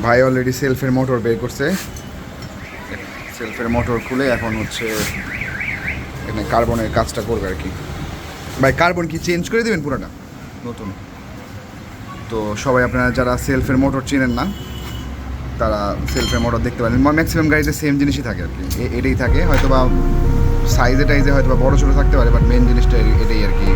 ভাই অলরেডি সেলফের মোটর বের করছে। সেলফের মোটর খুলে এখন হচ্ছে এখানে কার্বনের কাজটা করবে আর কি। ভাই কার্বন কি চেঞ্জ করে দেবেন পুরোটা নতুন? তো সবাই আপনারা যারা সেলফের মোটর চেনেন না তারা সেলফের মোটর দেখতে পারেন। ম্যাক্সিমাম গাড়িতে সেম জিনিসই থাকে আর কি, এটাই থাকে। হয়তো বা সাইজে টাইজে হয়তো বা বড়ো ছোটো থাকতে পারে, বাট মেন জিনিসটা এটাই আর কি।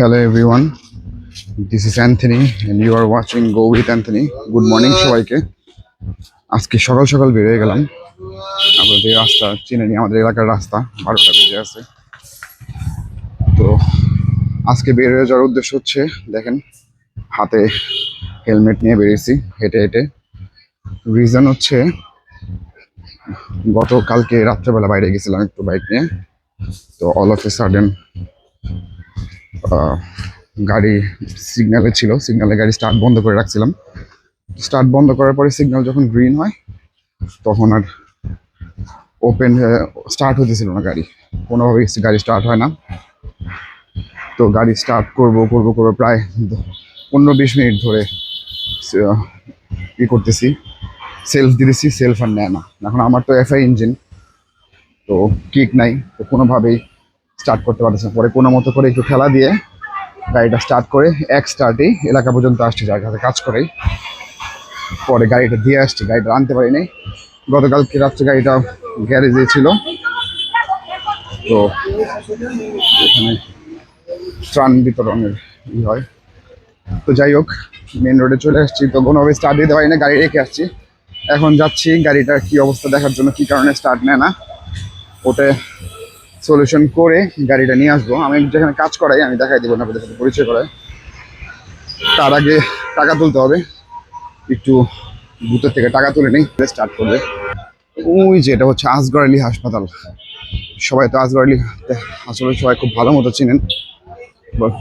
Hello everyone, this is Anthony and you are watching Go with Anthony. Good morning সবাইকে। আজকে সকাল সকাল বেরিয়ে গেলাম। আমাদের রাস্তা চিনে নিই, আমাদের এলাকার রাস্তা 12টা বেজে আছে। তো আজকে বের হয়ে যাওয়ার উদ্দেশ্য হচ্ছে, দেখেন হাতে হেলমেট নিয়ে বেরিয়েছি হেঁটে হেঁটে। রিজন হচ্ছে গতকালকে রাত্রেবেলা বাইরে গেছিলাম একটু বাইক নিয়ে। তো অল অফ এ সাডেন গাড়ি সিগন্যালে ছিল, সিগন্যালে গাড়ি স্টার্ট বন্ধ করে রাখছিলাম। স্টার্ট বন্ধ করার পরে সিগন্যাল যখন গ্রিন হয় তখন আর ওপেন স্টার্ট হতেছিল না গাড়ি, কোনোভাবেই গাড়ি স্টার্ট হয় না। তো গাড়ি স্টার্ট করবো প্রায় 15-20 মিনিট ধরে ই করতেছি, সেলফ দিতেছি, সেলফ আর নেয় না। এখন আমার তো এফআই ইঞ্জিন, তো কিক নাই, তো কোনোভাবেই স্টার্ট করতে পারতেছে না। পরে কোনো মতো করে একটু ঠেলা দিয়ে গাড়িটা স্টার্ট করে এক স্টার্টেই এলাকা পর্যন্ত আসছে, যার কাছে কাজ করেই। পরে গাড়িটা দিয়ে আসছি, গাড়িটা আনতে পারি নাই। গতকালকে রাত্রে গাড়িটা গ্যারেজে ছিল। তো এখানে ত্রাণ বিতরণের ই হয়। তো যাই হোক, মেন রোডে চলে আসছি, তো কোনোভাবে স্টার্ট দিতে পারি না, গাড়ি রেখে আসছি। এখন যাচ্ছি গাড়িটার কি অবস্থা দেখার জন্য, কি কারণে স্টার্ট নেয় না, ওটা সলিউশন করে গাড়িটা নিয়ে আসবো। আমি যেখানে কাজ করাই আমি দেখাই দেবো, আপনাদের সাথে পরিচয় করাই। তার আগে টাকা তুলতে হবে, একটু বুথের থেকে টাকা তুলে নিই, স্টার্ট করবে। ওই যে এটা হচ্ছে আসগর আলী হাসপাতাল। সবাই তো আসগর আলী আসলে সবাই খুব ভালো মতো চিনেন।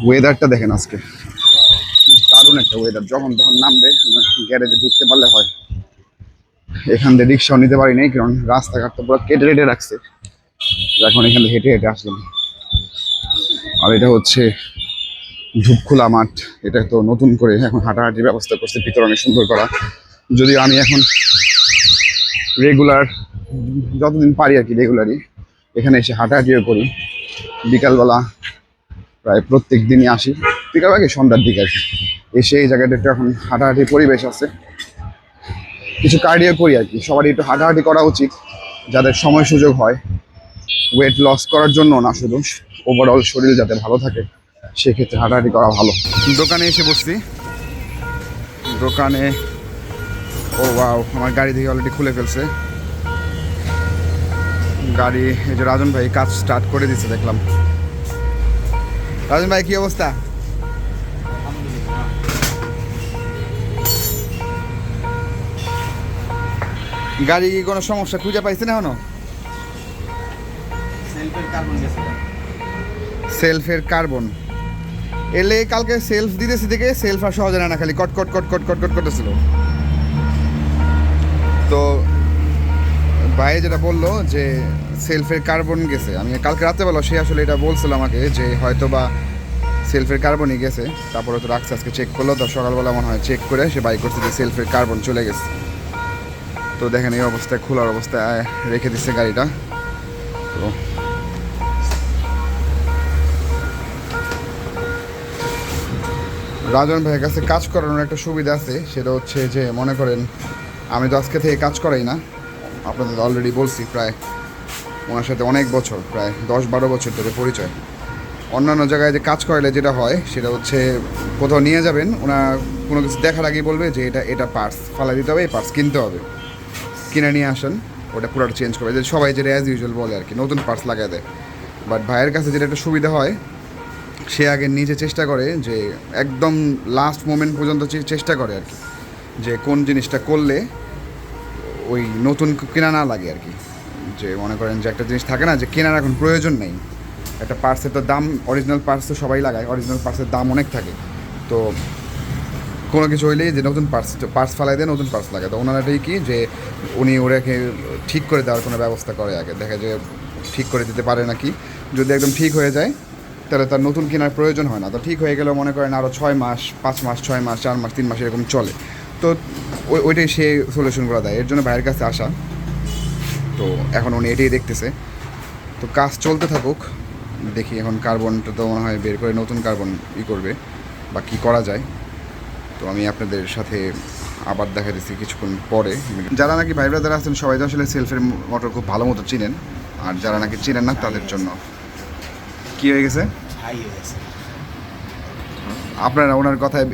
ওয়েদারটা দেখেন আজকে, দারুণ একটা ওয়েদার। যখন তখন নামবে, গ্যারেজে ঢুকতে পারলে হয়। এখান থেকে রিক্সাও নিতে পারি নাই, কারণ রাস্তাঘাট তো পুরো কেটে রেটে রাখছে। এখন এখান থেকে হেঁটে হেঁটে আসলাম। আর এটা হচ্ছে ধূপখোলা মাঠ, এটা তো নতুন করে এখন হাঁটাহাঁটির ব্যবস্থা করছে, ভিতরে অনেক সুন্দর করা। যদিও আমি এখন রেগুলার যতদিন পারি আর কি রেগুলারই এখানে এসে হাঁটাহাঁটিও করি। বিকালবেলা প্রায় প্রত্যেক দিনই আসি, বিকালবেলা কি সন্ধ্যার দিকে আর কি। এসে এই জায়গাটা একটু এখন হাঁটাহাঁটির পরিবেশ আছে, কিছু কার্ডিও করি আর কি। সবারই একটু হাঁটাহাঁটি করা উচিত, যাদের সময় সুযোগ হয়, ওয়েট লস করার জন্য না, শুধু ওভারঅল শরীর যাতে ভালো থাকে, সেক্ষেত্রে হাঁটাহাঁটি করা ভালো। দোকানে এসে বসছি, দোকানে ও ওয়াও, আমার গাড়ি থেকে অলরেডি খুলে ফেলছে গাড়ি। এই যে রাজন ভাই কাজ স্টার্ট করে দিচ্ছে দেখলাম। রাজন ভাই কি অবস্থা? গাড়ি কি কোনো সমস্যা খুঁজে পাইছেন এখনো? সেলফের কার্বন এলে কালকে সেলফ দিতেছি দেখে সেলফ আর সহজে না, খালি কট কট কট কট কট কট করতেছিল। তো ভাই যেটা বললো যে সেলফের কার্বন গেছে, আমি কালকে রাত্রেবেলা সে আসলে এটা বলছিল আমাকে যে হয়তো বা সেলফের কার্বনই গেছে। তারপরে তো রাখছে, আজকে চেক করলো, তো সকালবেলা মনে হয় চেক করে সে বাই করছে যে সেলফের কার্বন চলে গেছে। তো দেখেন এই অবস্থায়, খোলার অবস্থায় রেখে দিচ্ছে গাড়িটা। তো রাজন ভাইয়ের কাছে কাজ করানোর একটা সুবিধা আছে, সেটা হচ্ছে যে মনে করেন আমি তো আজকে থেকে কাজ করাই না, আপনাদের অলরেডি বলছি, প্রায় ওনার সাথে অনেক বছর, প্রায় 10-12 বছর ধরে পরিচয়। অন্যান্য জায়গায় যে কাজ করালে যেটা হয় সেটা হচ্ছে কোথাও নিয়ে যাবেন, ওনার কোনো কিছু দেখার আগেই বলবে যে এটা পার্টস ফালা দিতে হবে, এই পার্টস কিনতে হবে, কিনে নিয়ে আসেন, ওটা পুরোটা চেঞ্জ করবে। যে সবাই যেটা অ্যাজ ইউজুয়াল বলে আর কি, নতুন পার্টস লাগাই দেয়। বাট ভাইয়ের কাছে যেটা একটা সুবিধা হয়, সে আগে নিজে চেষ্টা করে যে একদম লাস্ট মোমেন্ট পর্যন্ত চেষ্টা করে আর কি, যে কোন জিনিসটা করলে ওই নতুন কেনা না লাগে আর কি। যে মনে করেন যে একটা জিনিস থাকে না যে কেনার এখন প্রয়োজন নেই, একটা পার্টসের তো দাম, অরিজিনাল পার্টস তো সবাই লাগায়, অরিজিনাল পার্টসের দাম অনেক থাকে। তো কোনো কিছু হইলেই যে নতুন পার্টস ফালাই দেয়, নতুন পার্টস লাগায়। তো ওনারাটাই কি যে উনি ওরাকে ঠিক করে দেওয়ার কোনো ব্যবস্থা করে, আগে দেখে যে ঠিক করে দিতে পারে নাকি। যদি একদম ঠিক হয়ে যায় তাহলে তার নতুন কেনার প্রয়োজন হয় না। তো ঠিক হয়ে গেলেও মনে করেন আরও 6 মাস, 5 মাস, 6 মাস, 4 মাস, 3 মাস এরকম চলে। তো ওইটাই সে সলিউশনগুলো দেয়, এর জন্য ভাইয়ের কাছে আসা। তো এখন উনি এটাই দেখতেছে। তো কাজ চলতে থাকুক, দেখি এখন কার্বনটা তো মনে হয় বের করে নতুন কার্বন করবে বা কী করা যায়। তো আমি আপনাদের সাথে আবার দেখা দিচ্ছি কিছুক্ষণ পরে। যারা নাকি ভাই ব্রাদার আছেন সবাই তো আসলে সেলফের মোটর খুব ভালো মতো চিনেন, আর যারা নাকি চিনেন না তাদের জন্য কী হয়ে গেছে আপনারা ওনার কথায়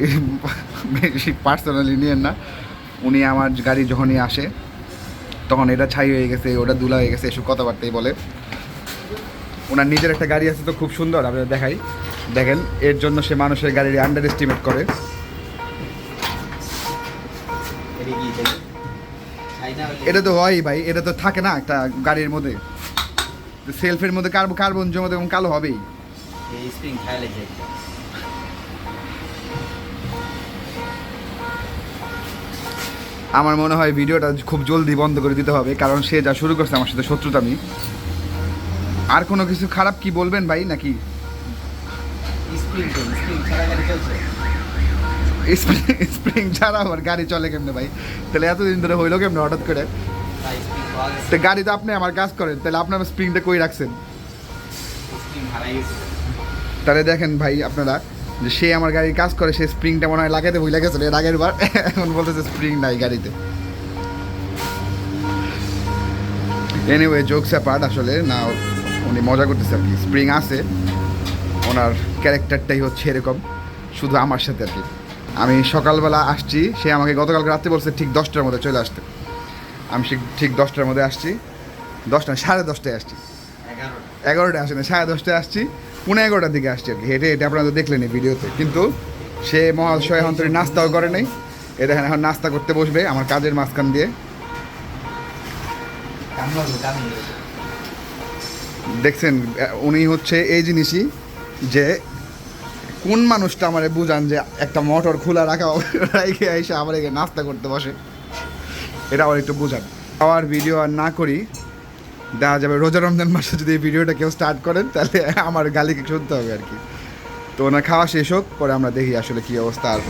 বেশি পার্সোনালি নিয়েন না। উনি আমার গাড়ি যখনই আসে তখন এটা ছাই হয়ে গেছে, ওটা দুলা হয়ে গেছে, এসব কথাবার্তাই বলে। ওনার নিজের একটা গাড়ি আছে তো খুব সুন্দর, আপনারা দেখাই, দেখেন। এর জন্য সে মানুষের গাড়ির আন্ডার এস্টিমেট করে। এটা তো হয় ভাই, এটা তো থাকে না একটা গাড়ির মধ্যে, সেলফের মধ্যে কার্বন জমা এবং কালো হবেই। আমার মনে হয় ভিডিওটা খুব জলদি বন্ধ করে দিতে হবে, কারণ সে যা শুরু করছে আমার সাথে শত্রুতামি। আর কোনো কিছু খারাপ কি বলবেন ভাই নাকি? স্প্রিং ছাড়া আমার গাড়ি চলে কেমনে ভাই? তাহলে এতদিন ধরে হইলো কেমনে হঠাৎ করে? তো গাড়ি তো আপনি আমার কাজ করেন, তাহলে আপনার স্প্রিংটা কই রাখছেন? তাহলে দেখেন ভাই আপনারা, যে সে আমার গাড়ির কাজ করে, সে স্প্রিংটা মনে হয় লাগাতে ভুলে গেছিল এর আগের বার, এখন বলতেছে স্প্রিং নাই গাড়িতে। এনিওয়ে জোকস অ্যাপার্ট, আসলে না উনি মজা করতেছে আর কি। স্প্রিং আছে, ওনার ক্যারেক্টারটাই হচ্ছে এরকম, শুধু আমার সাথে আর কি। আমি সকালবেলা আসছি, সে আমাকে গতকালকে রাত্রে বলছে ঠিক 10টার মধ্যে চলে আসতে। আমি ঠিক 10টার মধ্যে আসছি, 10টা 10:30টায় আসছি, 11টায় আসে না, 10:30টায় আসছি, 11:30টার দিকে আসছি আর কি, হেঁটে হেঁটে। আপনারা তো দেখলেন এই ভিডিওতে। কিন্তু সে মহাশয় এখন তৈরি নাস্তাও করে নেই। এ দেখেন এখন নাস্তা করতে বসবে আমার কাজের মাঝখান দিয়ে। দেখছেন, উনি হচ্ছে এই জিনিসই যে কোন মানুষটা আমারে বুঝান যে একটা মোটর খোলা রাখা রেখে এসে আবার এখানে নাস্তা করতে বসে, এটা আবার একটু বুঝান। খাওয়ার ভিডিও আর না করি, দেখা যাবে রোজা রমজান মাসে যদি এই ভিডিওটা কেউ স্টার্ট করেন তাহলে আমার গালিকে শুনতে হবে আর কি। তো ওনার খাওয়া শেষ হোক, পরে আমরা দেখি আসলে কী অবস্থা। আর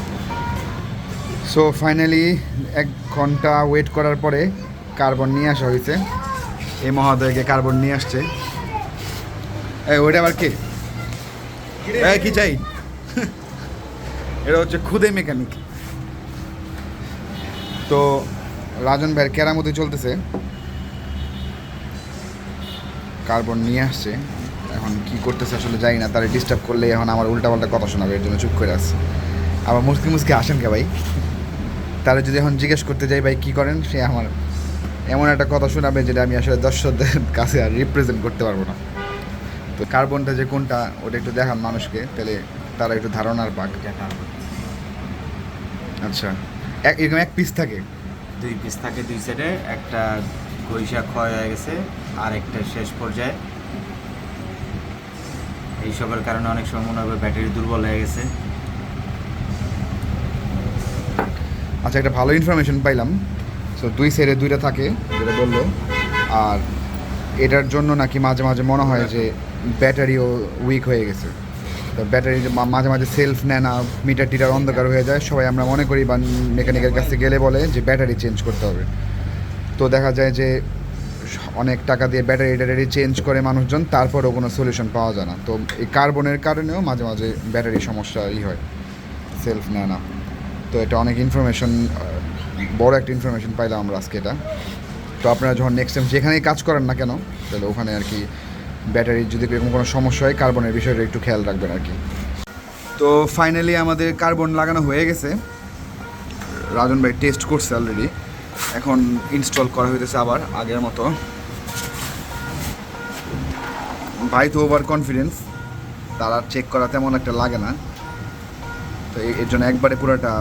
সো ফাইনালি 1 ঘন্টা ওয়েট করার পরে কার্বন নিয়ে আসা হয়েছে। এই মহোদয়কে কার্বন নিয়ে আসছে। ওইটা আবার কে? কি চাই? এটা হচ্ছে খুদে মেকানিক। তো রাজন ভাইয়ের কেরামতি চলতেছে, কার্বন নিয়ে আসছে। এখন কি করতেছে আসলে জানি না, তারা ডিস্টার্ব করলে এখন আমার উল্টাপাল্টা কথা শোনাবে, এর জন্য চুপ করে আছে। আবার মুসকি আসেন কে ভাই? তারা যদি এখন জিজ্ঞেস করতে যাই ভাই কী করেন, সে আমার এমন একটা কথা শোনাবে যেটা আমি আসলে দর্শকদের কাছে আর রিপ্রেজেন্ট করতে পারবো না। তো কার্বনটা যে কোনটা ওটা একটু দেখান মানুষকে, তাহলে তারা একটু ধারণার পাক। আচ্ছা, এরকম 1 পিস থাকে? 2 পিস থাকে 2 সাইডে, একটা গৈশা ক্ষয় হয়ে গেছে আর একটা শেষ পর্যায়ে। এইসবের কারণে অনেক সময় মনে হবে ব্যাটারি দুর্বল হয়ে গেছে। আচ্ছা, একটা ভালো ইনফরমেশন পাইলাম। সো 2 সাইডে 2টা থাকে যেটা বললো। আর এটার জন্য নাকি মাঝে মাঝে মনে হয় যে ব্যাটারিও উইক হয়ে গেছে। তো ব্যাটারি মাঝে মাঝে সেলফ নেয় না, মিটার টিটার অন্ধকার হয়ে যায়, সবাই আমরা মনে করি বা মেকানিকের কাছে গেলে বলে যে ব্যাটারি চেঞ্জ করতে হবে। তো দেখা যায় যে অনেক টাকা দিয়ে ব্যাটারি চেঞ্জ করে মানুষজন, তারপরেও কোনো সলিউশন পাওয়া যায় না। তো এই কার্বনের কারণেও মাঝে মাঝে ব্যাটারির সমস্যা হয়, সেলফ নেয় না। তো এটা অনেক ইনফরমেশন, বড় একটা ইনফরমেশন পাইলাম আমরা আজকে এটা। তো আপনারা যখন নেক্সট টাইম যেখানেই কাজ করেন না কেন, তাহলে ওখানে আর কি ব্যাটারির যদি এরকম কোনো সমস্যা হয়, কার্বনের বিষয়টা একটু খেয়াল রাখবেন আর কি। তো ফাইনালি আমাদের কার্বন লাগানো হয়ে গেছে, রাজন ভাই টেস্ট করছে অলরেডি। এখন ইনস্টল করা হইতেছে আবার আগের মতো। ভাই তো ওভার কনফিডেন্স, তার আর চেক করা তেমন একটা লাগে না। তো এর জন্য একবারে পুরোটা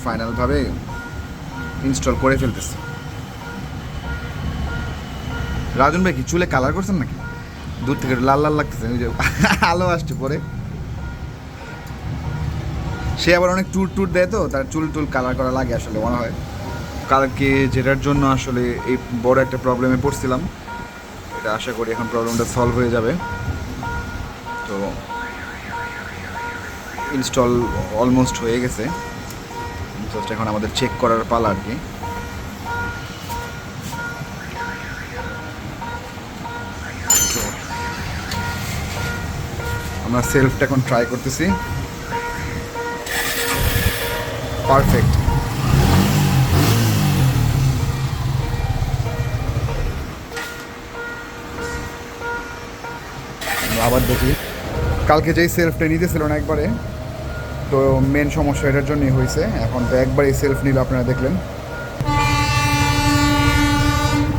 ফাইনালভাবে ইনস্টল করে ফেলতেছে। রাজন ভাই কি চুলে কালার করছেন নাকি? দূর থেকে লাল লাল লাগতেছে, ওই যে আলো আসছে পরে। সে আবার অনেক ট্যুর ট্যুর দেয়, তো তার চুল টুল কালার করা লাগে আসলে মনে হয়। কালকে যেটার জন্য আসলে এই বড় একটা প্রবলেমে পড়ছিলাম, এটা আশা করি এখন প্রবলেমটা সলভ হয়ে যাবে। তো ইনস্টল অলমোস্ট হয়ে গেছে, জাস্ট এখন আমাদের চেক করার পালা আর কি। আমরা সেলফটা এখন ট্রাই করতেছি। পারফেক্ট। আবার দেখি, কালকে যেই সেলফটা নিতেছিল না একবারে, তো মেন সমস্যা এটার জন্যই হয়েছে। এখন তো একবারই সেলফ নিল, আপনারা দেখলেন।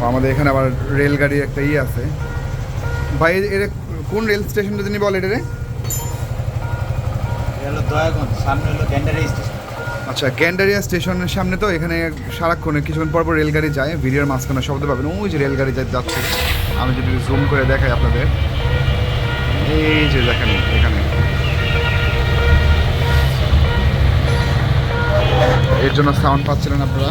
আমাদের এখানে আবার রেলগাড়ির একটা আছে ভাই। এটা কোন রেল স্টেশনটা তিনি বলে এটা রে? সামনে হলো গ্যান্ডারিয়া স্টেশন। আচ্ছা, গ্যান্ডারিয়া স্টেশনের সামনে। তো এখানে সারাক্ষণ কিছুক্ষণ পর পর রেলগাড়ি যায়, ভিডিওর মাঝখানে শব্দ পাবেন, ওই যে রেলগাড়ি যাচ্ছে। আমি যদি জুম করে দেখাই আপনাদের, এই যে দেখেন এখানে, এর জন্য সাউন্ড পাচ্ছিলেন আপনারা।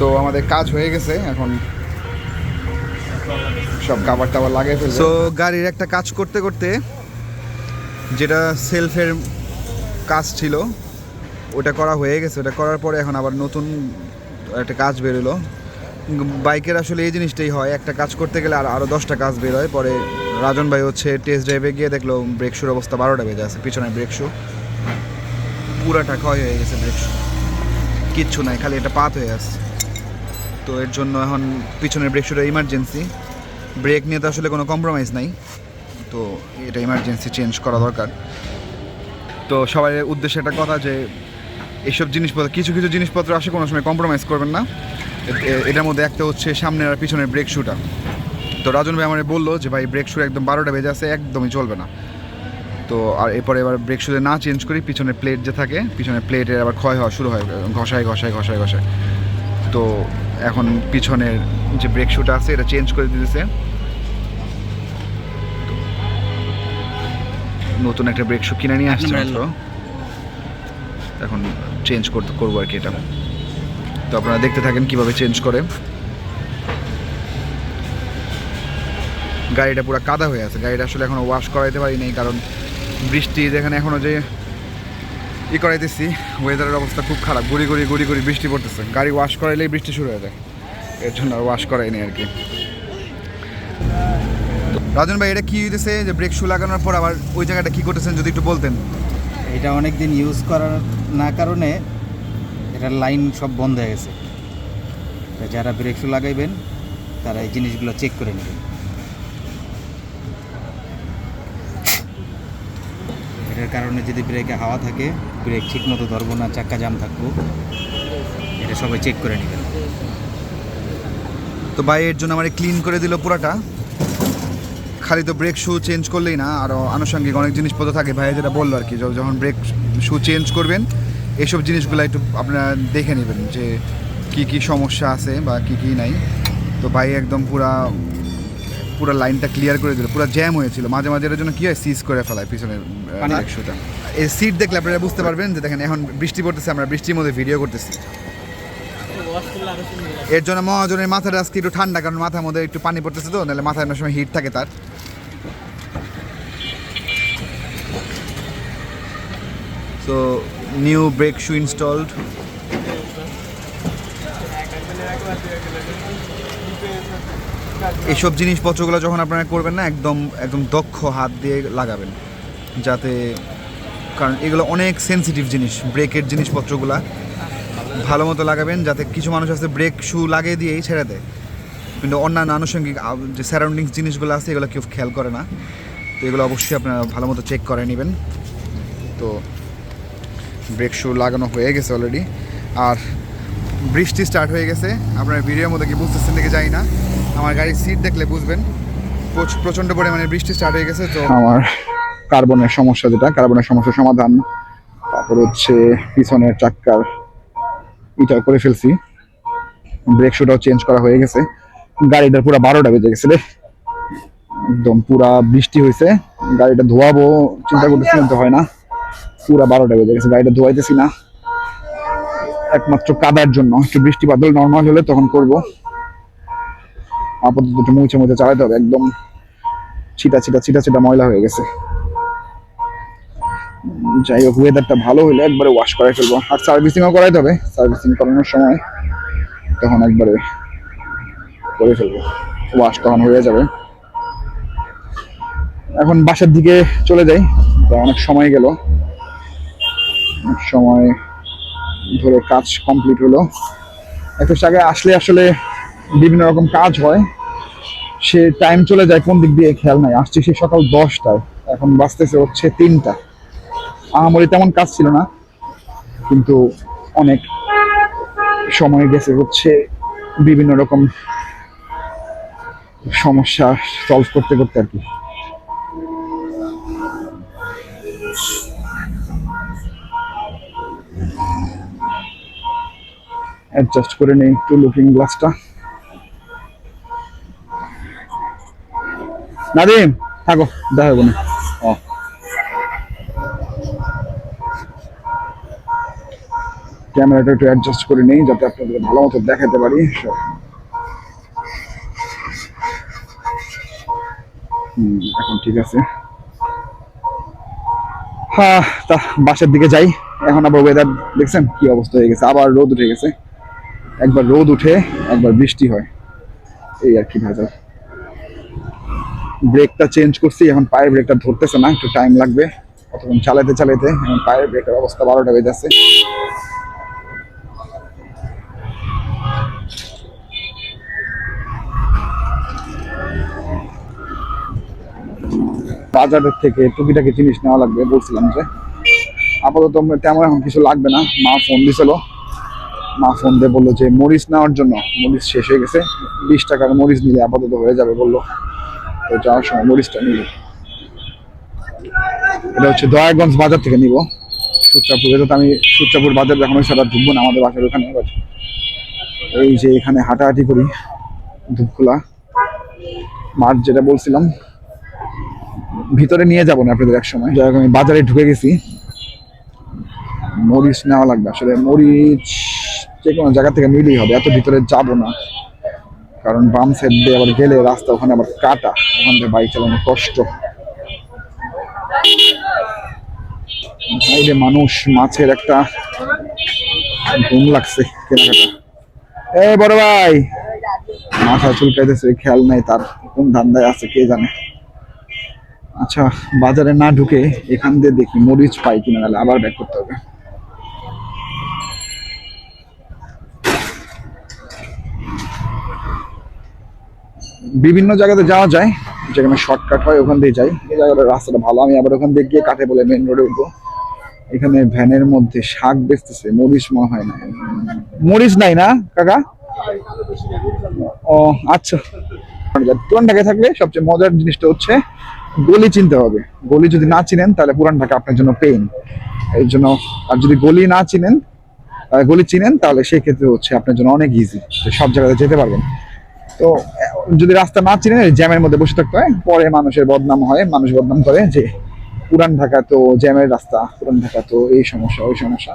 তো আমাদের কাজ হয়ে গেছে, এখন সব কাবার টাবার লাগিয়ে ফেলছে। তো গাড়ির একটা কাজ করতে করতে, যেটা সেলফের কাজ ছিল ওটা করা হয়ে গেছে। ওটা করার পরে এখন আবার নতুন একটা কাজ বেরোলো। বাইকের আসলে এই জিনিসটাই হয়, একটা কাজ করতে গেলে আরও 10টা কাজ বের হয়। পরে রাজন ভাই হচ্ছে টেস্ট ড্রাইভে গিয়ে দেখলো ব্রেক শুর অবস্থা 12টা বেজে আছে। পিছনে ব্রেক শু পুরাটা ক্ষয় হয়ে গেছে, ব্রেক শু কিচ্ছু নাই, খালি এটা পাত হয়ে আছে। তো এর জন্য এখন পিছনের ব্রেক শুটা ইমার্জেন্সি। ব্রেক নিয়ে তো আসলে কোনো কম্প্রোমাইজ নাই, তো এটা ইমার্জেন্সি চেঞ্জ করা দরকার। তো সবার উদ্দেশ্যে একটা কথা, যে এইসব জিনিসপত্র, কিছু কিছু জিনিসপত্র আসে কোনো সময় কম্প্রোমাইজ করবেন না। এটার মধ্যে একটা হচ্ছে সামনের আর পিছনের ব্রেক শুটা। তো রাজন ভাই আমার বললো যে ভাই ব্রেক শু একদম 12টা বেজে আছে, একদমই চলবে না। তো আর এবার ব্রেক শুতে না চেঞ্জ করি, পিছনের প্লেট যে থাকে, পিছনের প্লেটের আবার ক্ষয় হওয়া শুরু হয়, ঘষায় ঘষায় ঘষায় ঘষায়। তো এখন পিছনের যে ব্রেক শুটা আছে এটা চেঞ্জ করে দিতেছে, নতুন একটা ব্রেক শু কিনে নিয়ে আসছে মাত্র, এখন চেঞ্জ করবো আর কি এটা। তো আপনারা দেখতে থাকেন কিভাবে চেঞ্জ করে। গাড়িটা পুরো কাদা হয়ে আছে, গাড়িটা আসলে এখনো ওয়াশ করাইতে পারি নাই, কারণ বৃষ্টি যেখানে এখনো যে করাইতেছি, ওয়েদারের অবস্থা খুব খারাপ, গুড়ি গুড়ি বৃষ্টি পড়তেছে। গাড়ি ওয়াশ করাইলেই বৃষ্টি শুরু হয়ে যায়, এর জন্য আর ওয়াশ করাইনি আর কি। রাজন ভাই, এটা কি হইতেছে যে ব্রেক শু লাগানোর পর আবার ওই জায়গাটা কি করতেছেন যদি একটু বলতেন? এটা অনেক দিন ইউজ করার না কারণে এটার লাইন সব বন্ধ হয়ে গেছে। যারা ব্রেক শু লাগাইবেন তারা এই জিনিসগুলো চেক করে নেবেন। এটার কারণে যদি ব্রেকে হাওয়া থাকে, ব্রেক ঠিক মতো ধরবো না, চাক্কা জাম থাকবো, এটা সবাই চেক করে নেবেন। তো ভাই এর জন্য আমার ক্লিন করে দিল পুরাটা। খালি তো ব্রেক শু চেঞ্জ করলেই না, আরও আনুষঙ্গিক অনেক জিনিসপত্র থাকে। ভাই যেটা বললো আর কি, যখন ব্রেক শু চেঞ্জ করবেন এইসব জিনিসগুলো একটু আপনারা দেখে নেবেন যে কি কি সমস্যা আছে বা কি কি নাই। তো ভাই একদম পুরা লাইনটা ক্লিয়ার করে দিল, পুরো জ্যাম হয়েছিল মাঝে মাঝে। এর জন্য কী হয়, সিজ করে ফেলায় পিছনের ব্রেক শুটা। এই সিট দেখলে আপনারা বুঝতে পারবেন যে দেখেন এখন বৃষ্টি পড়তেছে, আমরা বৃষ্টির মধ্যে ভিডিও করতেছি। এর জন্য মহাজনের মাথাটা আজকে একটু ঠান্ডা, কারণ মাথার মধ্যে একটু পানি পড়তেছে, তো নাহলে মাথায় অনেক সময় হিট থাকে তার। So new brake shoe installed. এইসব জিনিসপত্রগুলো যখন আপনারা করবেন না, একদম দক্ষ হাত দিয়ে লাগাবেন, যাতে, কারণ এগুলো অনেক সেনসিটিভ জিনিস, ব্রেকের জিনিসপত্রগুলো ভালো মতো লাগাবেন। যাতে কিছু মানুষ আছে ব্রেক শু লাগিয়ে দিয়েই ছেড়ে দেয়, কিন্তু অন্যান্য আনুষঙ্গিক যে সারাউন্ডিংস জিনিসগুলো আছে এগুলো কেউ খেয়াল করে না। তো এগুলো অবশ্যই আপনারা ভালো মতো চেক করে নেবেন। তো ব্রেক শু লাগানো হয়ে গেছে অলরেডি, আর বৃষ্টি স্টার্ট হয়ে গেছে। আপনারা ভিডিওর মধ্যে কি বুঝতেছেন দেখে যাই না, আমার গাড়ির সিট দেখলে বুঝবেন প্রচণ্ড পরিমাণে বৃষ্টি স্টার্ট হয়ে গেছে। তো আমার কার্বনের সমস্যার সমাধান, তারপর হচ্ছে পিছনের চাক্কার এটা করে ফেলছি, ব্রেক শুটাও চেঞ্জ করা হয়ে গেছে। গাড়িটা পুরো 12টা বেজে গেছে রে, একদম পুরা বৃষ্টি হয়েছে, গাড়িটা ধোয়াবো চিন্তা করতেছি কিন্তু হয় না, পুরা 12টা বেজে গেছে, গাড়িটা ধোয়াইতেছি না একমাত্র কাদার জন্য। একটু বৃষ্টি বাদল নর্মাল হলে তখন করব। আপাতত একটু মুছে মুছে চালাতে হবে, একদম ছিটা ছিটা ছিটা ছিটা ময়লা হয়ে গেছে। যাই হোক, ওয়েদারটা ভালো হলে একবারে ওয়াশ করাই ফেলবো, আর সার্ভিসিংও করাইতে হবে, সার্ভিসিং করানোর সময় তখন একবারে করে ফেলবো, ওয়াশ তখন হয়ে যাবে। এখন বাসার দিকে চলে যাই, অনেক সময় গেল, অনেক সময় ধরে কাজ কমপ্লিট হলো। একটু জায়গায় আসলে আসলে বিভিন্ন রকম কাজ হয়, সে টাইম চলে যায় কোন দিক দিয়ে খেয়াল নাই। আসছি সে সকাল 10টায়, এখন বাজতেছে হচ্ছে 3টা। আমারই তেমন কাজ ছিল না, কিন্তু অনেক সময় গেছে হচ্ছে বিভিন্ন রকম সমস্যা সলভ করতে করতে আর কি। অ্যাডজাস্ট করে নেই একটু লুকিং গ্লাসটা। নাদিম থাকো, দেখা হবে না। ক্যামেরাটা একটু অ্যাডজাস্ট করে নেই যাতে আপনাদের ভালো মতো দেখাতে পারি। এখন ঠিক আছে। হ্যাঁ, তা বাসার দিকে যাই এখন। আবার ওয়েদার দেখছেন কি অবস্থা হয়ে গেছে, আবার রোদ উঠে গেছে, একবার রোদ উঠে একবার বৃষ্টি হয়, এই আর কি ভেজা। ব্রেকটা চেঞ্জ করছি, এখন পায়ের ব্রেকটা ধরতেছে না, একটু টাইম লাগবে, কতক্ষণ চালাতে চালাতে। এখন পায়ের ব্রেকের অবস্থা 12টা বেজে যাচ্ছে। বাজারের থেকে টুকিটাকি জিনিস নেওয়া লাগবে, বলছিলাম যে আপাতত তেমন এখন কিছু লাগবে না। মা ফোন দিছিল, মা ফোন দিয়ে বললো যে মরিচ নেওয়ার জন্য, মরিচ শেষ হয়ে গেছে, 20 টাকার মরিচ নিলে আপাতত হয়ে যাবে বললো। তো যাওয়ার সময় মরিচটা নিব। এটা হচ্ছে দয়াগঞ্জ বাজার থেকে নিব, সূত্রাপুর। এটা তো আমি সূত্রাপুর বাজার যখন ওই সাথে ঢুকবো না, আমাদের বাসার ওখানে। এই যে এখানে হাঁটাহাঁটি করি, ধূপখোলা মাঠ যেটা বলছিলাম, ভিতরে নিয়ে যাবো না আপনাদের এক সময়। যাই হোক, আমি বাজারে ঢুকে গেছি, মরিচ নেওয়া লাগবে। আসলে মরিচ যে কোনো জায়গা থেকে নিলেই হবে, এত ভিতরে যাব না, কারণ বাম সাইড দিয়ে আবার গেলে রাস্তা ওখানে আবার কাটা, ওখান থেকে বাইক চালানো কষ্ট। বাইরে মানুষ, মাছের একটা ঘুম লাগছে কেনাকাটা। এই বড় ভাই মাথা চুলকাইতেছে, খেয়াল নাই তার, কোন ধান্দায় আছে কে জানে। আচ্ছা, বাজারে না ঢুকে এখান দিয়ে দেখি মরিচ পাই কিনা, নাহলে আবার ব্যাক করতে হবে। বিভিন্ন জায়গাতে যাওয়া যায়, যেখানে শর্টকাট হয় ওখান দিয়ে যাই। এই জায়গাটা রাস্তাটা ভালো, আমি আবার ওখান দিয়ে গিয়ে কাটে বলে মেন রোডে উঠবো। এখানে ভ্যানের মধ্যে শাক বেচতেছে, মরিচ মনে হয় না, মরিচ নাই না কাকা? ও আচ্ছা। পুরান ঢাকায় থাকলে সবচেয়ে মজার জিনিসটা হচ্ছে গলি চিনতে হবে। গলি যদি না চিনেন তাহলে পুরান ঢাকা আপনার জন্য পেইন। এই জন্য, আর যদি গলি না চিনেন, গলি চিনেন, তাহলে সেই ক্ষেত্রে হচ্ছে আপনার জন্য অনেক ইজি, সব জায়গায় যেতে পারবেন। তো যদি রাস্তা না চিনেন, জ্যামের মধ্যে বসে থাকতে হয়, পরে মানুষের বদনাম হয়, মানুষ বদনাম করে যে পুরান ঢাকা তো জ্যামের রাস্তা, পুরান ঢাকা তো এই সমস্যা ওই সমস্যা।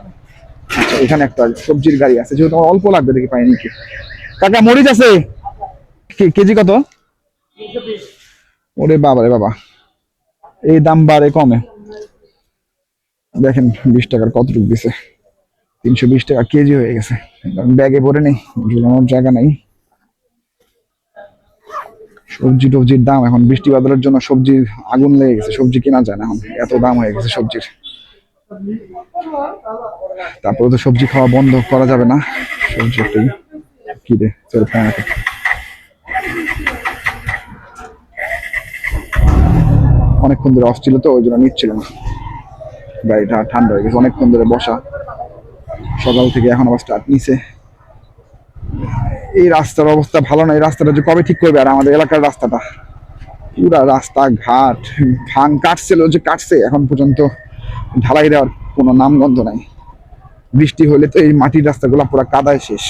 আচ্ছা, এখানে একটা সবজির গাড়ি আছে, যেহেতু আমার অল্প লাগবে দেখি পাইনি কি। কাকা মরিচ আছে? কেজি কত? ওরে বাবা রে বাবা, এই দাম বাড়ে কমে। দেখেন 20 টাকার কতটুকু দিছে, 320 টাকা কেজি হয়ে গেছে। ব্যাগে ভরে নেই, ঝুলানোর জায়গা নাই। সবজি টবজির দাম এখন বৃষ্টি বাদলের জন্য সবজির আগুন লেগে গেছে, সবজি কেনা যায় না এখন, এত দাম হয়ে গেছে সবজির। তারপরে তো সবজি খাওয়া বন্ধ করা যাবে না, সবজি একটু কি রে অনেকক্ষণ ধরে অফ ছিল তো, ওই জন্য নিচ্ছিল না। গাড়িটা ঠান্ডা হয়ে গেছে, অনেকক্ষণ ধরে বসা, সকাল থেকে এখন আবার স্টার্ট নিছে। এই রাস্তার অবস্থা ভালো না, এই রাস্তাটা যে কবে ঠিক করবে। আর আমাদের এলাকার রাস্তাটা পুরা রাস্তা ঘাট ভাঙ কাটছিল, যে কাটছে এখন পর্যন্ত ঢালাই দেওয়ার কোনো নামগন্ধ নাই। বৃষ্টি হলে তো এই মাটির রাস্তাগুলো পুরো কাদায় শেষ।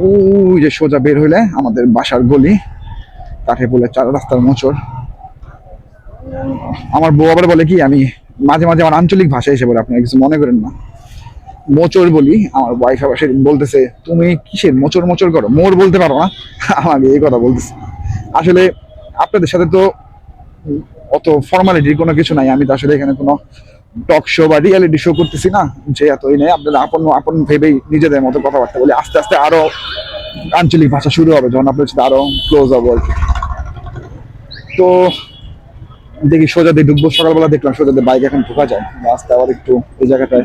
ওই যে সোজা বের হইলে আমাদের বাসার গলি, কাঠে বলে 4 রাস্তার মোচড়। আমার বউ আবার বলে কি, আমি মাঝে মাঝে আমার আঞ্চলিক ভাষা এসে বলে, আপনারা কিছু মনে করেন না, মোচড় বলি। আমার ওয়াইফ আবার সেদিন বলতেছে, তুমি কিসের মোচড় মোচড় করো, মোর বলতে পারো না? আমাকে এই কথা বলতেছে। আসলে আপনাদের সাথে তো অত ফর্মালিটির কোনো কিছু নাই, আমি তো আসলে এখানে কোনো টক শো বা রিয়েলিটি শো করতেছি না যে এতই নেই। আপনাদের আপন আপন ভেবেই নিজেদের মতো কথাবার্তা বলি। আস্তে আস্তে আরো আঞ্চলিক ভাষা শুরু হবে যখন আপনার সাথে আরো ক্লোজ হবো আর কি। তো দেখি সোজা দিয়ে ঢুকবো, সকালবেলা দেখলাম সোজা দিয়ে বাইক এখন ঢোকা যায়, রাস্তা আবার একটু এই জায়গাটায়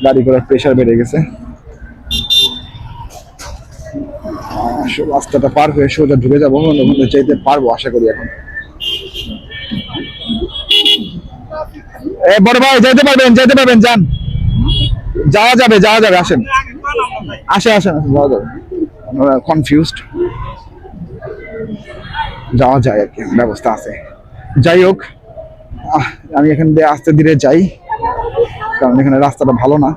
গাড়ি ঘোড়ার প্রেশার বেড়ে গেছে। রাস্তাটা পার হয়ে সোজা ঢুকে যাবো, ওখানে যেতে পারবো আশা করি এখন। বড় ভাই যেতে পারবেন, যেতে পারবেন, যান, যাওয়া যাবে, যাওয়া যাবে, আসেন, আসেন, আসেন, যাওয়া যাবে। কনফিউজড, যাওয়া যায় আর কি, ব্যবস্থা আছে। যাই হোক, আমি এখান দিয়ে আস্তে ধীরে যাই, কারণ এখানে রাস্তাটা ভালো না।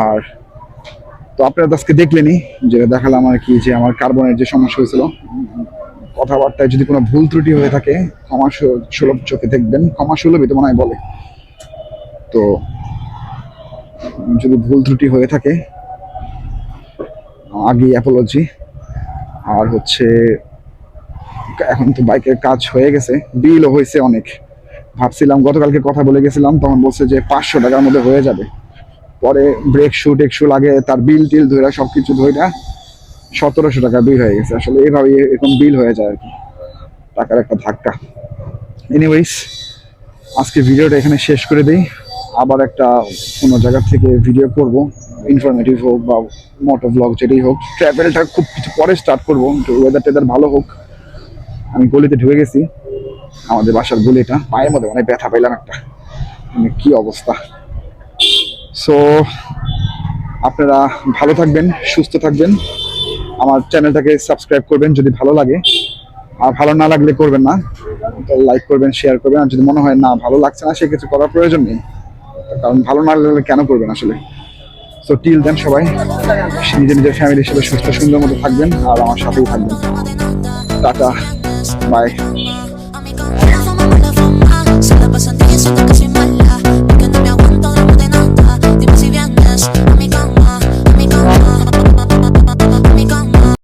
আর তো আপনারা তো আজকে দেখলেনই, যেটা দেখালাম আর কি, যে আমার কার্বনের যে সমস্যা হয়েছিল, কথাবার্তায় যদি কোনো ভুল ত্রুটি হয়ে থাকে ক্ষমা সুলভ চোখে দেখবেন, ক্ষমা সুলভই তো মনে হয় বলে। তো যদি ভুল ত্রুটি হয়ে থাকে আগে অ্যাপোলজি। আর হচ্ছে এখন তো বাইকের কাজ হয়ে গেছে, বিলও হয়েছে অনেক। ভাবছিলাম গতকালকে কথা বলে গেছিলাম, তখন বলছে যে 500 টাকার মধ্যে হয়ে যাবে। পরে ব্রেক শু টেকশু লাগে, তার বিল টিল ধরে সবকিছু ধরে 1700 টাকা বিল হয়ে গেছে। আসলে এইভাবে এরকম বিল হয়ে যায় আর কি, টাকার একটা ধাক্কা। এনিওয়েজ, আজকে ভিডিওটা এখানে শেষ করে দিই। আবার একটা কোনো জায়গা থেকে ভিডিও করব, ইনফরমেটিভ হোক বা মোটো ব্লগ যেটাই হোক। ট্রাভেলটা খুব কিছু পরে স্টার্ট করবো, ওয়েদার টেদার ভালো হোক। আমি গলিতে ঢুকে গেছি, আমাদের বাসার গলিটা, পায়ের মধ্যে মানে ব্যথা পাইলাম একটা, মানে কি অবস্থা। সো আপনারা ভালো থাকবেন, সুস্থ থাকবেন, আমার চ্যানেলটাকে সাবস্ক্রাইব করবেন যদি ভালো লাগে। আর ভালো না লাগলে করবেন না, লাইক করবেন, শেয়ার করবেন। আর যদি মনে হয় না ভালো লাগছে না, সে কিছু করার প্রয়োজন নেই, কারণ ভালো না লাগলে কেন করবেন আসলে। সো টিল দেন, সবাই নিজের নিজের ফ্যামিলির সাথে সুস্থ সুন্দর মতো থাকবেন, আর আমার সাথেই থাকবেন। Tata, bye. Se la pasan de eso, que soy mala.